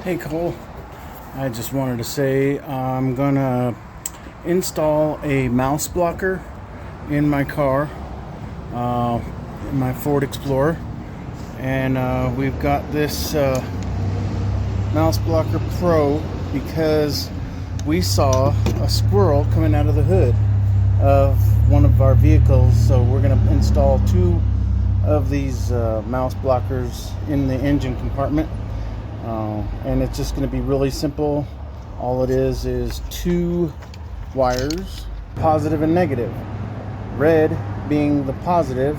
Hey Cole, I just wanted to say I'm gonna install a mouse blocker in my car, in my Ford Explorer, and we've got this mouse blocker Pro because we saw a squirrel coming out of the hood of one of our vehicles, so we're gonna install two of these mouse blockers in the engine compartment. And it's just going to be really simple. All it is two wires, positive and negative. Red being the positive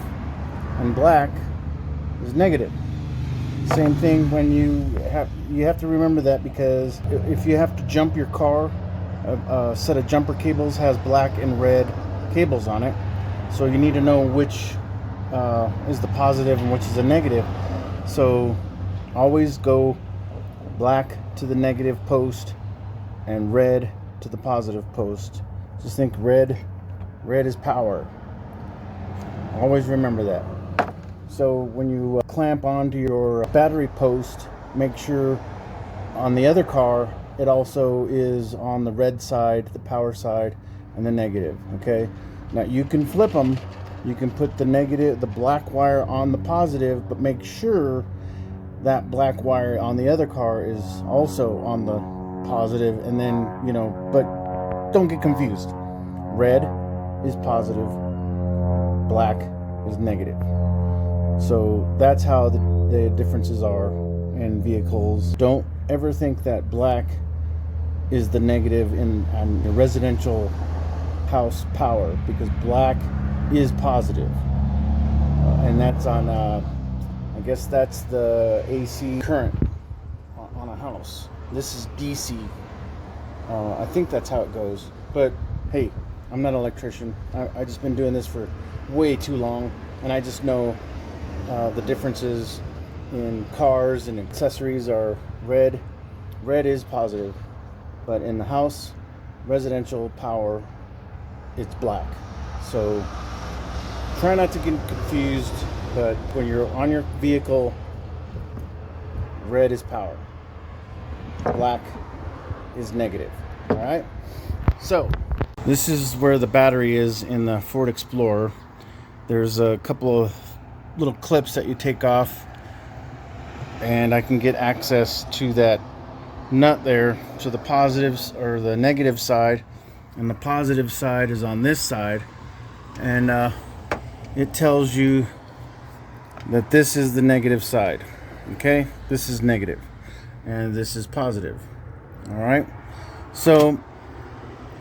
and black is negative. Same thing when you have to remember that, because if you have to jump your car, a set of jumper cables has black and red cables on it, so you need to know which is the positive and which is the negative. So always go black to the negative post and red to the positive post. Just think red is power. Always remember that. So when you clamp onto your battery post, make sure on the other car it also is on the red side, the power side, and the negative. Okay, now you can flip them. You can put the black wire on the positive, but make sure that black wire on the other car is also on the positive, and then, but don't get confused. Red is positive, black is negative. So that's how the differences are in vehicles. Don't ever think that black is the negative in a residential house power, because black is positive. And that's on I guess that's the AC current on a house. This is DC. I think that's how it goes. But hey, I'm not an electrician. I just been doing this for way too long, and I just know the differences in cars and accessories are red. Red is positive, but in the house, residential power, it's black. So try not to get confused. But when you're on your vehicle, red is power, black is negative. All right. So this is where the battery is in the Ford Explorer. There's a couple of little clips that you take off, and I can get access to that nut there. So the positives or the negative side, and the positive side is on this side, and it tells you that this is the negative side. Okay, this is negative and this is positive. All right, so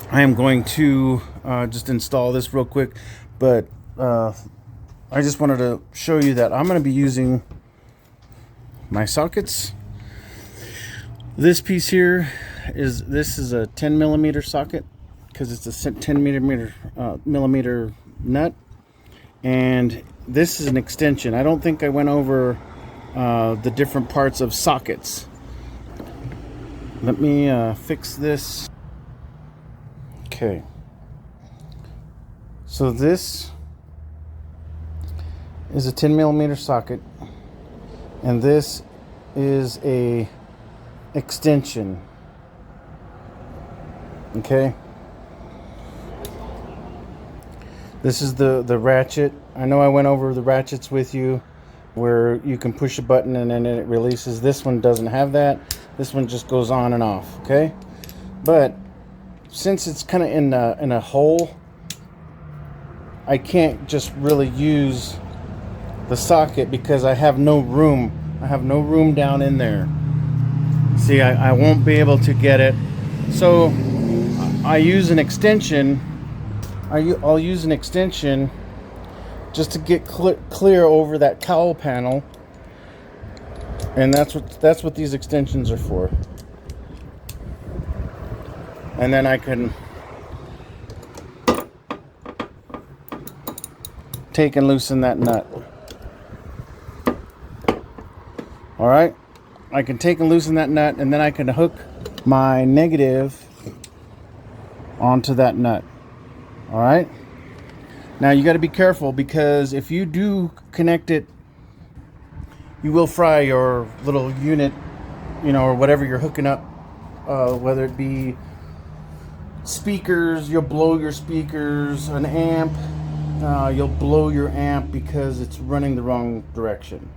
I am going to just install this real quick, but I just wanted to show you that I'm going to be using my sockets. This piece here is a 10 millimeter socket, because it's a 10 millimeter nut, and this is an extension. I don't think I went over the different parts of sockets. Let me fix this. Okay. So this is a 10 millimeter socket, and this is a extension. Okay. This is the ratchet. I know I went over the ratchets with you, where you can push a button and then it releases. This one doesn't have that. This one just goes on and off. Okay, but since it's kind of in a hole, I can't just really use the socket because I have no room. I have no room down in there. See, I won't be able to get it. So I use an extension. I'll use an extension just to get clear over that cowl panel, and that's what these extensions are for. And then I can take and loosen that nut. All right, I can take and loosen that nut, and then I can hook my negative onto that nut. All right. Now you got to be careful, because if you do connect it, you will fry your little unit or whatever you're hooking up, whether it be speakers, you'll blow your speakers, an amp, you'll blow your amp because it's running the wrong direction.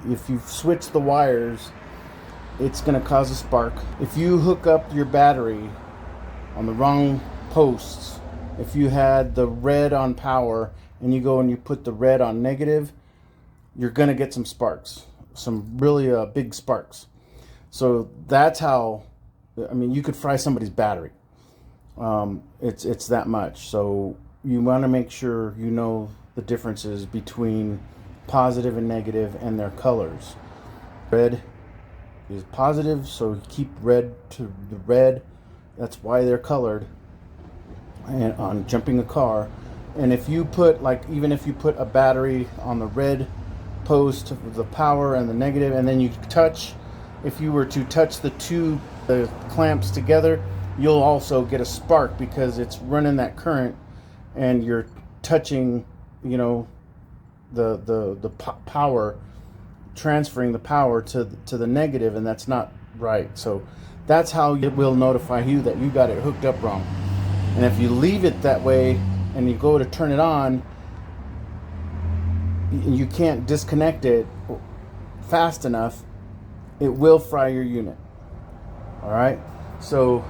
If you switch the wires, it's going to cause a spark. If you hook up your battery on the wrong posts, if you had the red on power and you go and you put the red on negative, you're going to get some sparks, some really big sparks. So that's how, you could fry somebody's battery. It's that much. So you want to make sure you know the differences between positive and negative and their colors. Red is positive, so keep red to the red. That's why they're colored. And on jumping a car, and if you put even if you put a battery on the red post of the power and the negative, and then you touch, if you were to touch the clamps together, you'll also get a spark because it's running that current, and you're touching, the power, transferring the power to the negative, and that's not right. So that's how it will notify you that you got it hooked up wrong. And if you leave it that way and you go to turn it on, you can't disconnect it fast enough, it will fry your unit. All right, so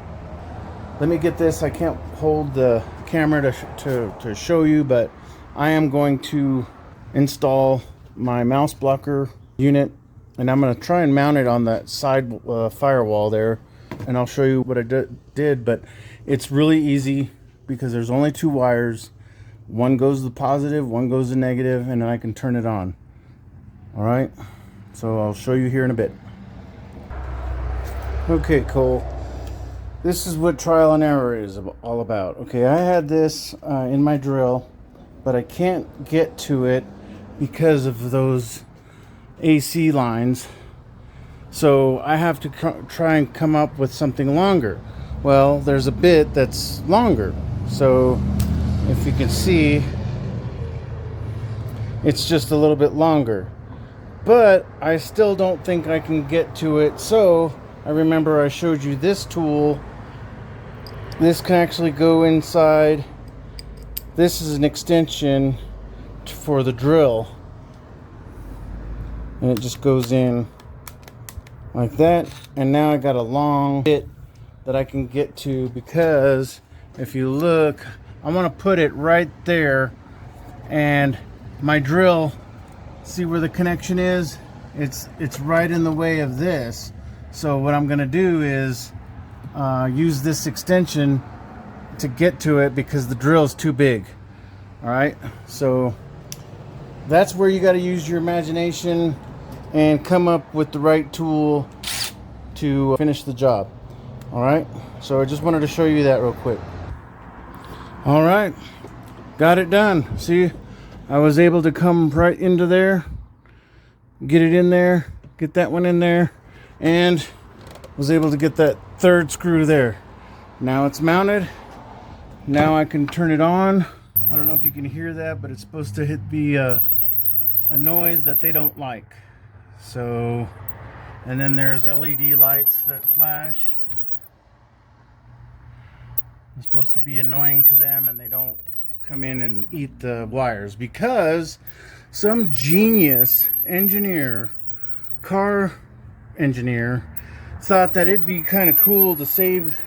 let me get this. I can't hold the camera to show you, but I am going to install my mouse blocker unit, and I'm going to try and mount it on that side firewall there, and I'll show you what I did. But it's really easy because there's only 2 wires. One goes to the positive, one goes to negative, and then I can turn it on. All right, so I'll show you here in a bit. Okay, Cole, this is what trial and error is all about. Okay, I had this in my drill, but I can't get to it because of those AC lines. So I have to try and come up with something longer. Well, there's a bit that's longer. So if you can see, it's just a little bit longer. But I still don't think I can get to it. So I remember I showed you this tool. This can actually go inside. This is an extension for the drill, and it just goes in like that. And now I got a long bit that I can get to, because if you look, I want to put it right there, and my drill, see where the connection is? It's right in the way of this. So what I'm going to do is use this extension to get to it, because the drill is too big. All right, so that's where you got to use your imagination and come up with the right tool to finish the job. All right, so I just wanted to show you that real quick. All right, got it done. See, I was able to come right into there, get it in there, get that one in there, and was able to get that 3rd screw there. Now it's mounted. Now I can turn it on. I don't know if you can hear that, but it's supposed to be a noise that they don't like. So, and then there's LED lights that flash. It's supposed to be annoying to them, and they don't come in and eat the wires, because some genius engineer, car engineer, thought that it'd be kind of cool to save,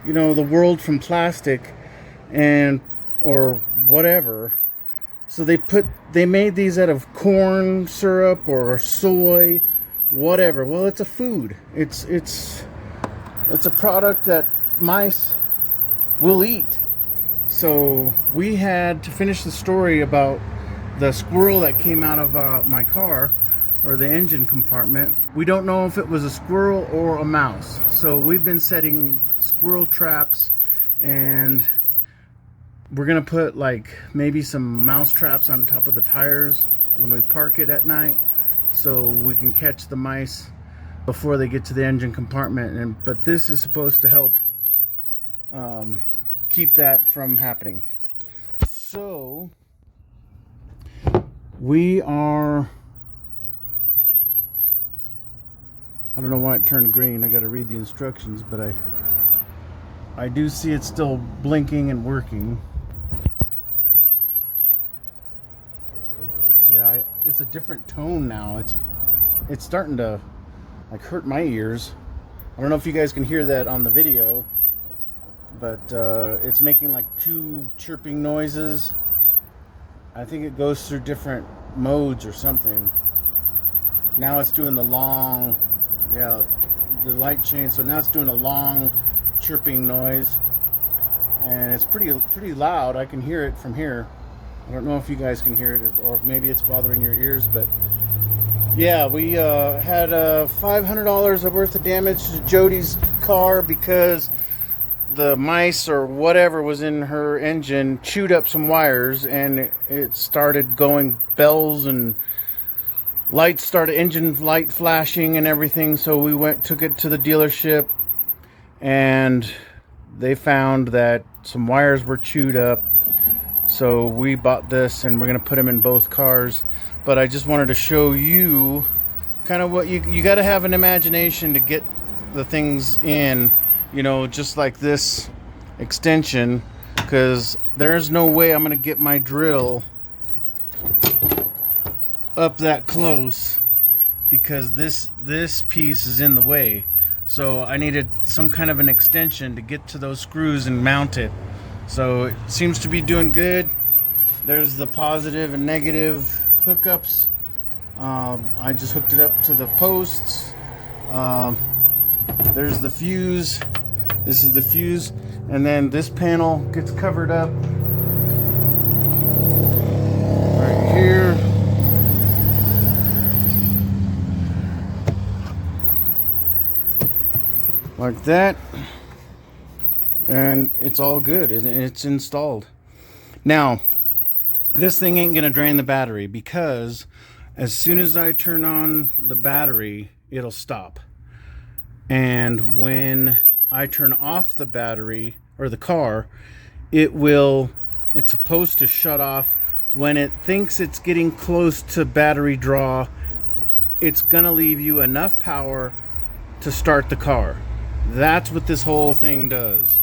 the world from plastic or whatever. So they made these out of corn syrup or soy, whatever. Well, it's a food. It's a product that mice will eat. So we had to finish the story about the squirrel that came out of my car, or the engine compartment. We don't know if it was a squirrel or a mouse. So we've been setting squirrel traps, and we're gonna put maybe some mouse traps on top of the tires when we park it at night, so we can catch the mice before they get to the engine compartment. But this is supposed to help keep that from happening. So we are I don't know why it turned green. I got to read the instructions, but I do see it still blinking and working. Yeah, it's a different tone now. It's starting to like hurt my ears. I don't know if you guys can hear that on the video, but it's making like two chirping noises. I think it goes through different modes or something. Now it's doing the long, yeah, the light change. So now it's doing a long chirping noise, and it's pretty loud. I can hear it from here. I don't know if you guys can hear it, or if maybe it's bothering your ears, but yeah, we had $500 worth of damage to Jody's car because the mice or whatever was in her engine chewed up some wires, and it started going bells and lights started, engine light flashing and everything. So we took it to the dealership, and they found that some wires were chewed up. So we bought this, and we're gonna put them in both cars. But I just wanted to show you kind of what you got to have an imagination to get the things in, you know, just like this extension, because there's no way I'm gonna get my drill up that close because this piece is in the way. So I needed some kind of an extension to get to those screws and mount it. So it seems to be doing good. There's the positive and negative hookups. I just hooked it up to the posts. There's the fuse. This is the fuse, and then this panel gets covered up right here. Like that, and it's all good, and it's installed. Now, this thing ain't gonna drain the battery, because as soon as I turn on the battery, it'll stop. And when I turn off the battery or the car, it's supposed to shut off when it thinks it's getting close to battery draw. It's gonna leave you enough power to start the car. That's what this whole thing does.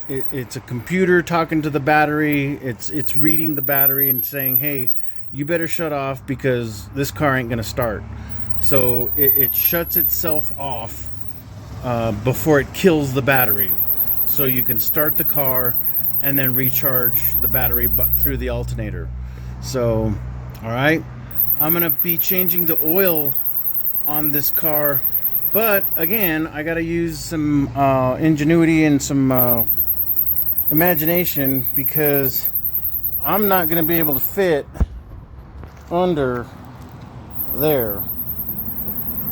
It's a computer talking to the battery. It's reading the battery and saying, hey, you better shut off because this car ain't gonna start. So it shuts itself off before it kills the battery, so you can start the car and then recharge the battery through the alternator. So, all right, I'm gonna be changing the oil on this car, but again, I gotta use some ingenuity and some imagination, because I'm not gonna be able to fit under there.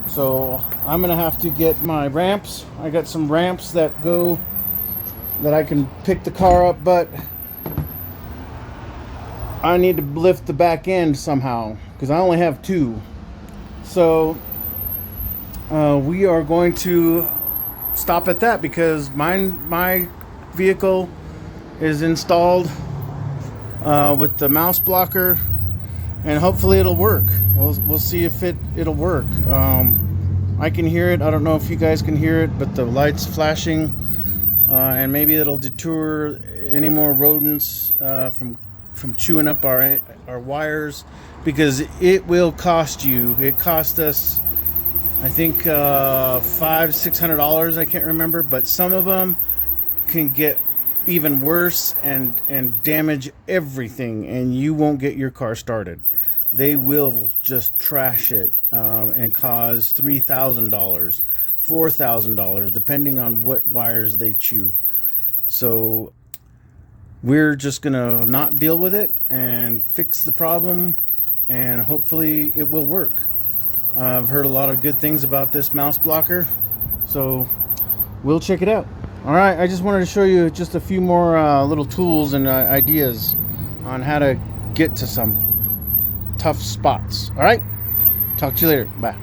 So I'm gonna have to get my ramps. I got some ramps that I can pick the car up, but I need to lift the back end somehow because I only have two. So we are going to stop at that because my vehicle is installed with the mouse blocker, and hopefully it'll work. We'll see if it'll work. I can hear it. I don't know if you guys can hear it, but the light's flashing, and maybe it'll deter any more rodents from chewing up our wires, because it will cost you. It cost us, I think, $500-600. I can't remember, but some of them can get even worse and damage everything, and you won't get your car started. They will just trash it and cause $3,000, $4,000, depending on what wires they chew. So we're just gonna not deal with it and fix the problem, and hopefully it will work. I've heard a lot of good things about this mouse blocker, so we'll check it out. All right, I just wanted to show you just a few more little tools and ideas on how to get to some tough spots. All right, talk to you later. Bye.